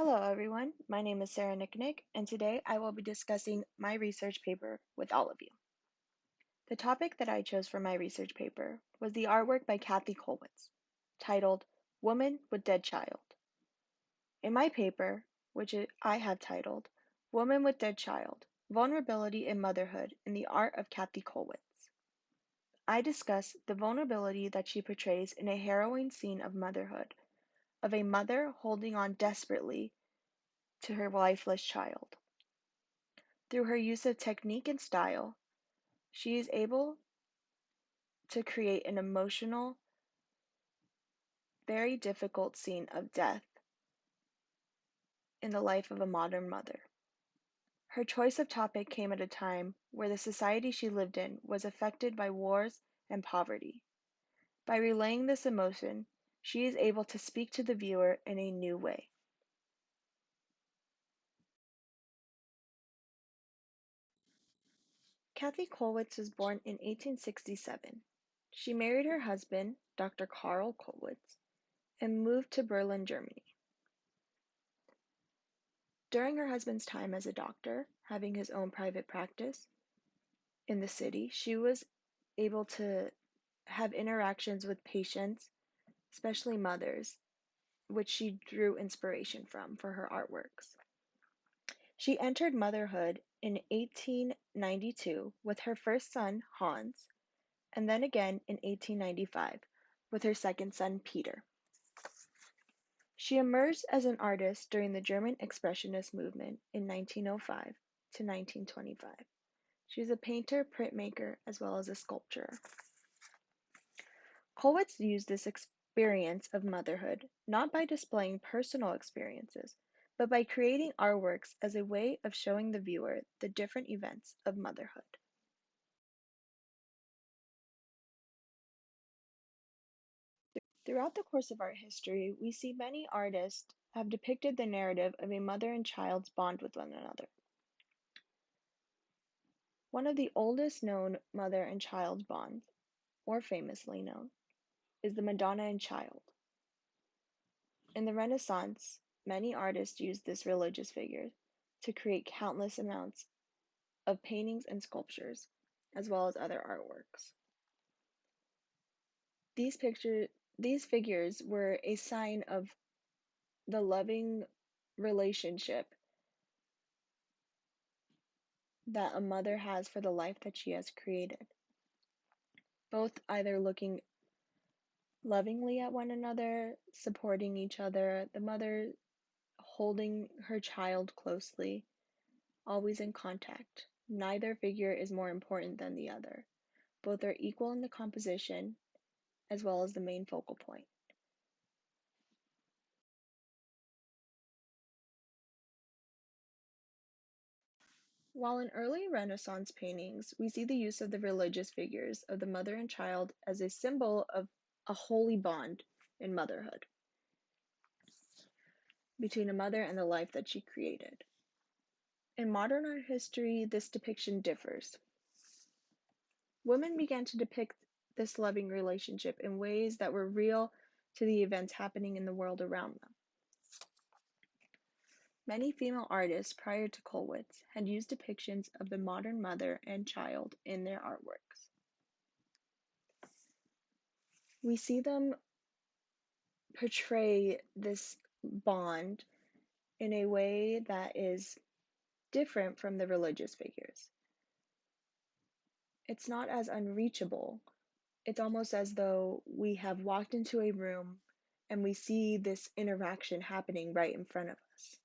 Hello, everyone. My name is Sarah Nicknick, and today I will be discussing my research paper with all of you. The topic that I chose for my research paper was the artwork by Kathy Kollwitz, titled Woman with Dead Child. In my paper, I have titled Woman with Dead Child, Vulnerability in Motherhood in the Art of Kathy Kollwitz, I discuss the vulnerability that she portrays in a harrowing scene of motherhood, of a mother holding on desperately to her lifeless child. Through her use of technique and style, she is able to create an emotional, very difficult scene of death in the life of a modern mother. Her choice of topic came at a time where the society she lived in was affected by wars and poverty. By relaying this emotion, she is able to speak to the viewer in a new way. Kathy Kollwitz was born in 1867. She married her husband, Dr. Karl Kollwitz, and moved to Berlin, Germany. During her husband's time as a doctor, having his own private practice in the city, she was able to have interactions with patients, especially mothers, which she drew inspiration from for her artworks. She entered motherhood in 1892 with her first son, Hans, and then again in 1895 with her second son, Peter. She emerged as an artist during the German Expressionist movement in 1905 to 1925. She was a painter, printmaker, as well as a sculptor. Kollwitz used this experience of motherhood not by displaying personal experiences, but by creating artworks as a way of showing the viewer the different events of motherhood. Throughout the course of art history, we see many artists have depicted the narrative of a mother and child's bond with one another. One of the oldest known mother and child bonds, or famously known, is the Madonna and Child. In the Renaissance, many artists used this religious figure to create countless amounts of paintings and sculptures, as well as other artworks. These pictures, these figures were a sign of the loving relationship that a mother has for the life that she has created, both either looking lovingly at one another, supporting each other, the mother holding her child closely, always in contact. Neither figure is more important than the other. Both are equal in the composition as well as the main focal point. While in early Renaissance paintings, we see the use of the religious figures of the mother and child as a symbol of a holy bond in motherhood between a mother and the life that she created. In modern art history, this depiction differs. Women began to depict this loving relationship in ways that were real to the events happening in the world around them. Many female artists prior to Kollwitz had used depictions of the modern mother and child in their artworks. We see them portray this bond in a way that is different from the religious figures. It's not as unreachable. It's almost as though we have walked into a room and we see this interaction happening right in front of us.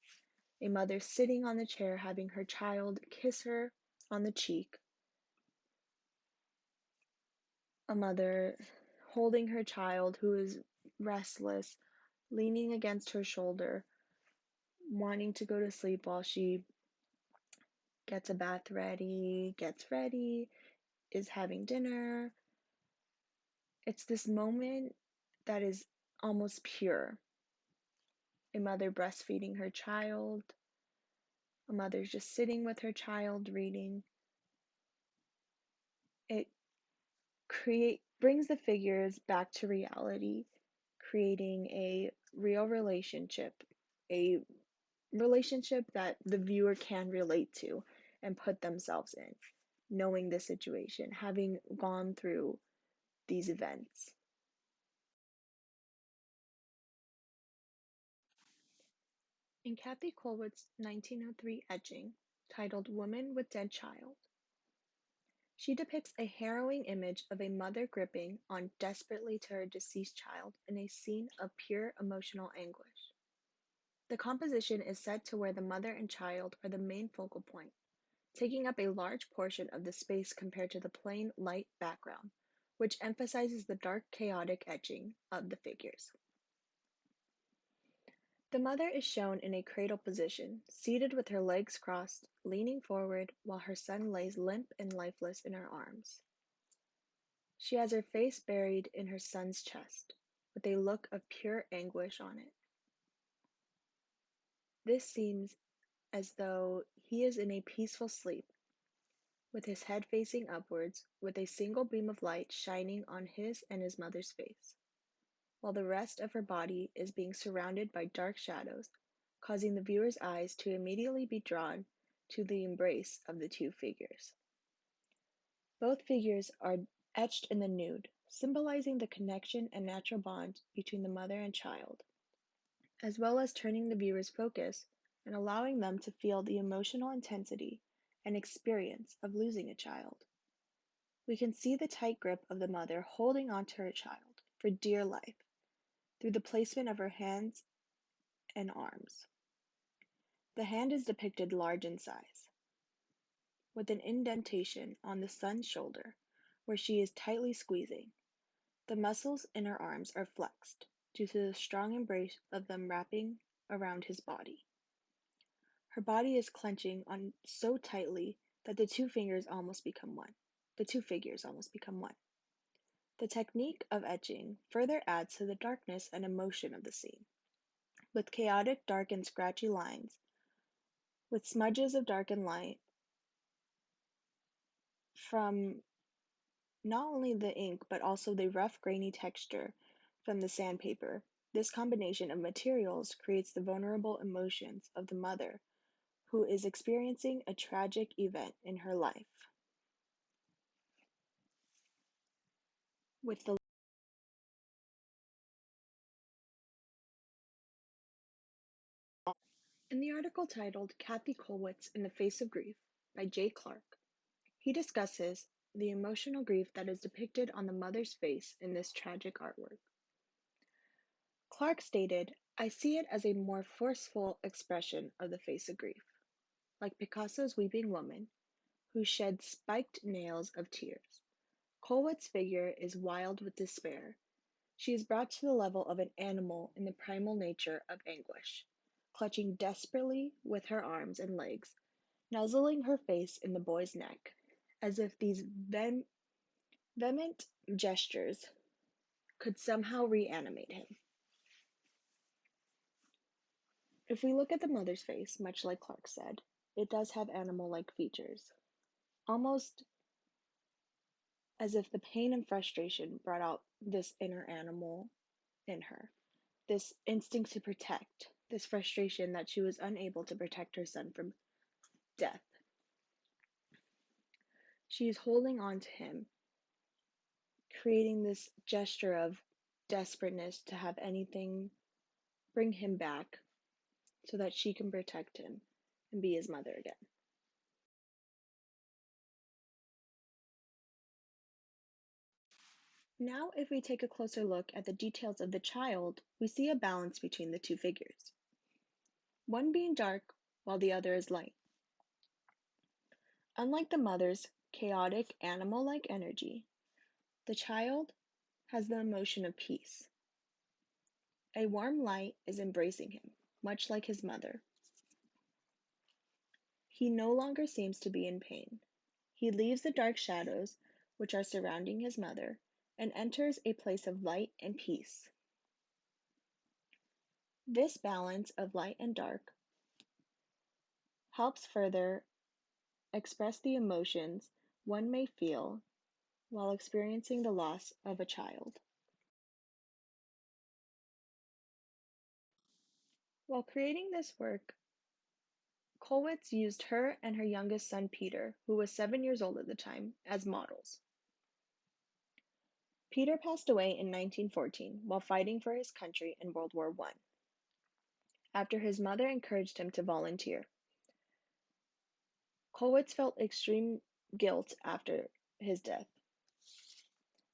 A mother sitting on the chair having her child kiss her on the cheek. A mother holding her child who is restless, leaning against her shoulder, wanting to go to sleep while she gets a bath ready, gets ready, is having dinner. It's this moment that is almost pure. A mother breastfeeding her child, a mother's just sitting with her child reading. It brings the figures back to reality, creating a real relationship, a relationship that the viewer can relate to and put themselves in, knowing the situation, having gone through these events. In Kathy Kolwitz's 1903 etching, titled Woman with Dead Child, she depicts a harrowing image of a mother gripping on desperately to her deceased child in a scene of pure emotional anguish. The composition is set to where the mother and child are the main focal point, taking up a large portion of the space compared to the plain light background, which emphasizes the dark, chaotic etching of the figures. The mother is shown in a cradle position, seated with her legs crossed, leaning forward, while her son lays limp and lifeless in her arms. She has her face buried in her son's chest, with a look of pure anguish on it. This seems as though he is in a peaceful sleep, with his head facing upwards, with a single beam of light shining on his and his mother's face, while the rest of her body is being surrounded by dark shadows, causing the viewer's eyes to immediately be drawn to the embrace of the two figures. Both figures are etched in the nude, symbolizing the connection and natural bond between the mother and child, as well as turning the viewer's focus and allowing them to feel the emotional intensity and experience of losing a child. We can see the tight grip of the mother holding onto her child for dear life through the placement of her hands and arms. The hand is depicted large in size, with an indentation on the son's shoulder where she is tightly squeezing. The muscles in her arms are flexed due to the strong embrace of them wrapping around his body. Her body is clenching on so tightly that the two fingers almost become one. The two figures almost become one. The technique of etching further adds to the darkness and emotion of the scene, with chaotic dark and scratchy lines, with smudges of darkened light from not only the ink but also the rough grainy texture from the sandpaper. This combination of materials creates the vulnerable emotions of the mother who is experiencing a tragic event in her life. With the In the article titled Kathy Kollwitz in the Face of Grief by Jay Clark, he discusses the emotional grief that is depicted on the mother's face in this tragic artwork. Clark stated, I see it as a more forceful expression of the face of grief, like Picasso's Weeping Woman, who shed spiked nails of tears. Kollwitz's figure is wild with despair. She is brought to the level of an animal in the primal nature of anguish, clutching desperately with her arms and legs, nuzzling her face in the boy's neck, as if these vehement gestures could somehow reanimate him. If we look at the mother's face, much like Clark said, it does have animal-like features, almost as if the pain and frustration brought out this inner animal in her, this instinct to protect, this frustration that she was unable to protect her son from death. She is holding on to him, creating this gesture of desperateness to have anything bring him back so that she can protect him and be his mother again. Now, if we take a closer look at the details of the child, we see a balance between the two figures, one being dark while the other is light. Unlike the mother's chaotic, animal like energy, the child has the emotion of peace. A warm light is embracing him, much like his mother. He no longer seems to be in pain. He leaves the dark shadows which are surrounding his mother and enters a place of light and peace. This balance of light and dark helps further express the emotions one may feel while experiencing the loss of a child. While creating this work, Kollwitz used her and her youngest son Peter, who was 7 years old at the time, as models. Peter passed away in 1914 while fighting for his country in World War I, after his mother encouraged him to volunteer. Kollwitz felt extreme guilt after his death.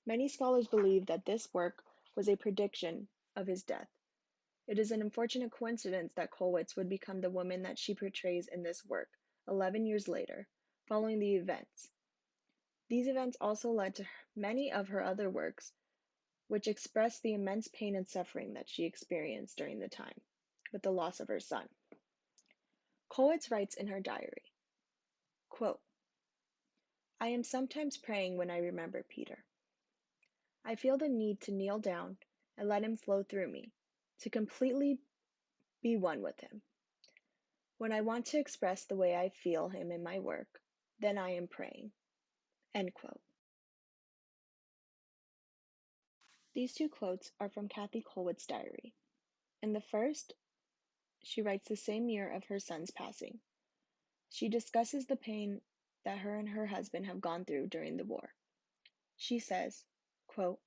Many scholars believe that this work was a prediction of his death. It is an unfortunate coincidence that Kollwitz would become the woman that she portrays in this work 11 years later, following the events. These events also led to many of her other works, which express the immense pain and suffering that she experienced during the time with the loss of her son. Kollwitz writes in her diary, quote, "I am sometimes praying when I remember Peter. I feel the need to kneel down and let him flow through me, to completely be one with him. When I want to express the way I feel him in my work, then I am praying." End quote. These two quotes are from Kathy Kollwitz's diary. In the first, she writes the same year of her son's passing. She discusses the pain that her and her husband have gone through during the war. She says, quote,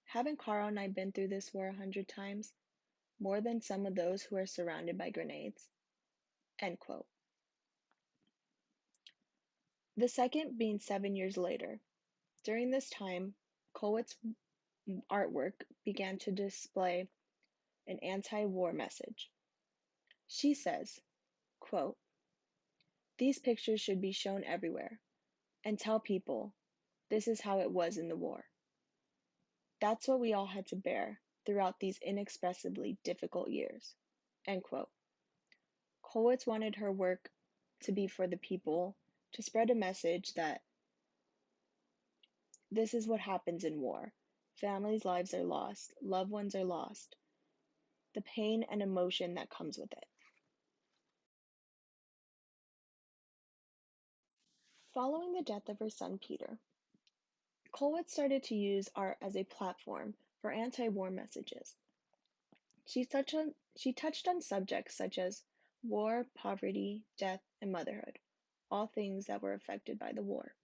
"Haven't Carl and I been through this war 100 times? More than some of those who are surrounded by grenades?" End quote. The second being 7 years later. During this time, Kollwitz's artwork began to display an anti-war message. She says, quote, "These pictures should be shown everywhere and tell people this is how it was in the war. That's what we all had to bear throughout these inexpressibly difficult years." End quote. Kollwitz wanted her work to be for the people, to spread a message that this is what happens in war. Families' lives are lost, loved ones are lost, the pain and emotion that comes with it. Following the death of her son Peter, Kollwitz started to use art as a platform for anti-war messages. She touched on subjects such as war, poverty, death, and motherhood, all things that were affected by the war.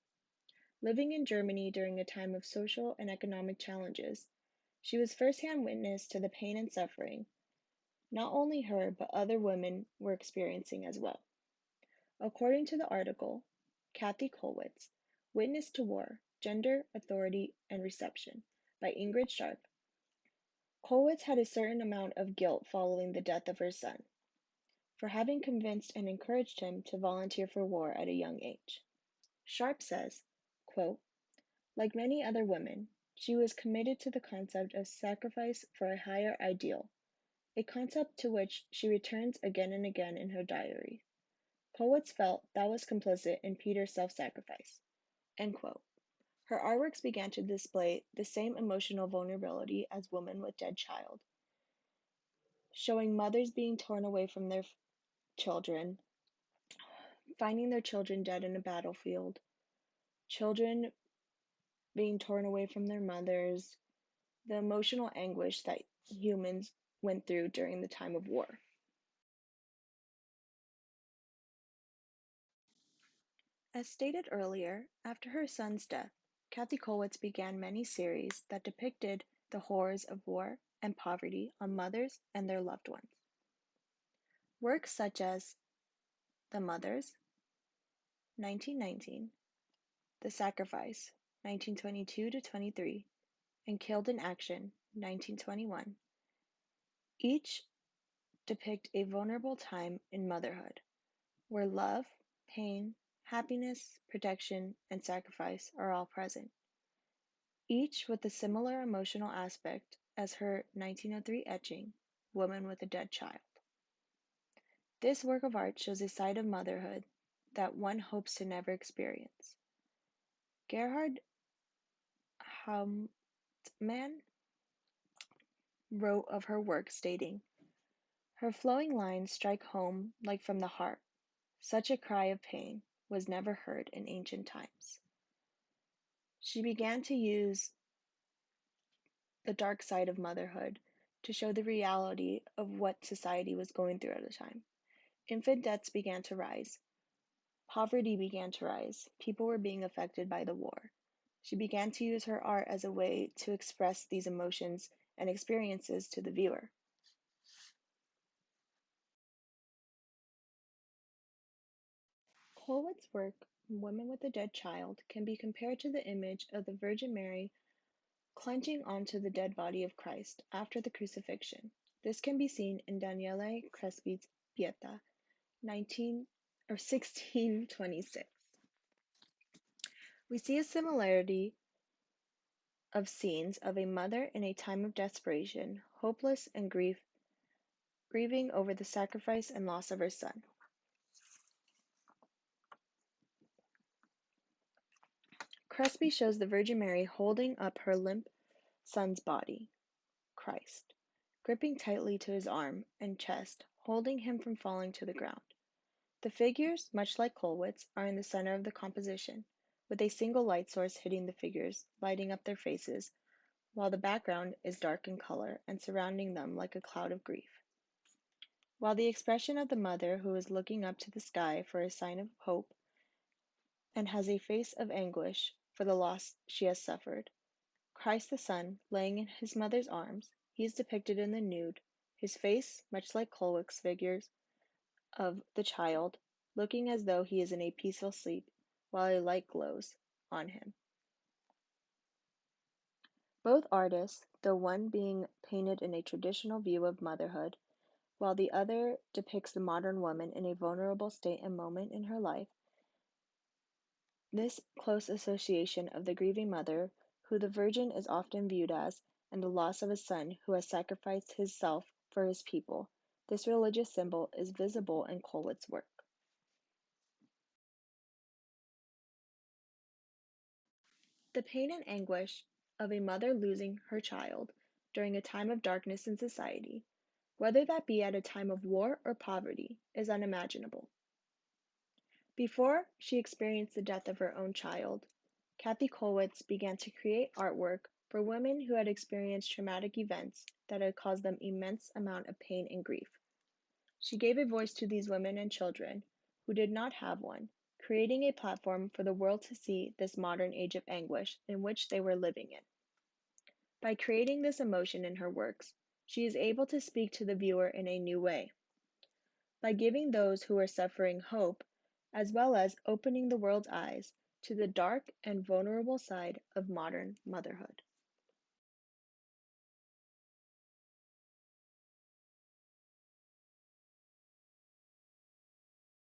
Living in Germany during a time of social and economic challenges, she was firsthand witness to the pain and suffering not only her but other women were experiencing as well. According to the article, Kathy Kollwitz, Witness to War, Gender, Authority, and Reception by Ingrid Sharp, Kollwitz had a certain amount of guilt following the death of her son, for having convinced and encouraged him to volunteer for war at a young age. Sharp says, quote, "Like many other women, she was committed to the concept of sacrifice for a higher ideal, a concept to which she returns again and again in her diary. Kollwitz felt that was complicit in Peter's self-sacrifice." End quote. Her artworks began to display the same emotional vulnerability as Woman with Dead Child, showing mothers being torn away from their children, finding their children dead in a battlefield, children being torn away from their mothers, the emotional anguish that humans went through during the time of war. As stated earlier, after her son's death, Kathy Kollwitz began many series that depicted the horrors of war and poverty on mothers and their loved ones. Works such as The Mothers, 1919, The Sacrifice, 1922 to 23, and Killed in Action, 1921, each depict a vulnerable time in motherhood, where love, pain, happiness, protection, and sacrifice are all present, each with a similar emotional aspect as her 1903 etching, Woman with a Dead Child. This work of art shows a side of motherhood that one hopes to never experience. Gerhard Hauptmann wrote of her work stating, "Her flowing lines strike home like from the heart. Such a cry of pain was never heard in ancient times." She began to use the dark side of motherhood to show the reality of what society was going through at the time. Infant deaths began to rise. Poverty began to rise. People were being affected by the war. She began to use her art as a way to express these emotions and experiences to the viewer. Colwell's work, Women with a Dead Child, can be compared to the image of the Virgin Mary clenching onto the dead body of Christ after the crucifixion. This can be seen in Daniele Crespi's Pieta, 1626. We see a similarity of scenes of a mother in a time of desperation, hopeless and grieving over the sacrifice and loss of her son. Crespi shows the Virgin Mary holding up her limp son's body, Christ, gripping tightly to his arm and chest, holding him from falling to the ground. The figures, much like Colwitz, are in the center of the composition, with a single light source hitting the figures, lighting up their faces, while the background is dark in color and surrounding them like a cloud of grief. While the expression of the mother who is looking up to the sky for a sign of hope and has a face of anguish for the loss she has suffered, Christ the Son, laying in his mother's arms, he is depicted in the nude, his face, much like Colwick's figures of the child, looking as though he is in a peaceful sleep, while a light glows on him. Both artists, the one being painted in a traditional view of motherhood, while the other depicts the modern woman in a vulnerable state and moment in her life, this close association of the grieving mother, who the Virgin is often viewed as, and the loss of a son who has sacrificed himself for his people, this religious symbol is visible in Colwitz's work. The pain and anguish of a mother losing her child during a time of darkness in society, whether that be at a time of war or poverty, is unimaginable. Before she experienced the death of her own child, Kathy Kollwitz began to create artwork for women who had experienced traumatic events that had caused them immense amount of pain and grief. She gave a voice to these women and children who did not have one, creating a platform for the world to see this modern age of anguish in which they were living in. By creating this emotion in her works, she is able to speak to the viewer in a new way, by giving those who are suffering hope, as well as opening the world's eyes to the dark and vulnerable side of modern motherhood.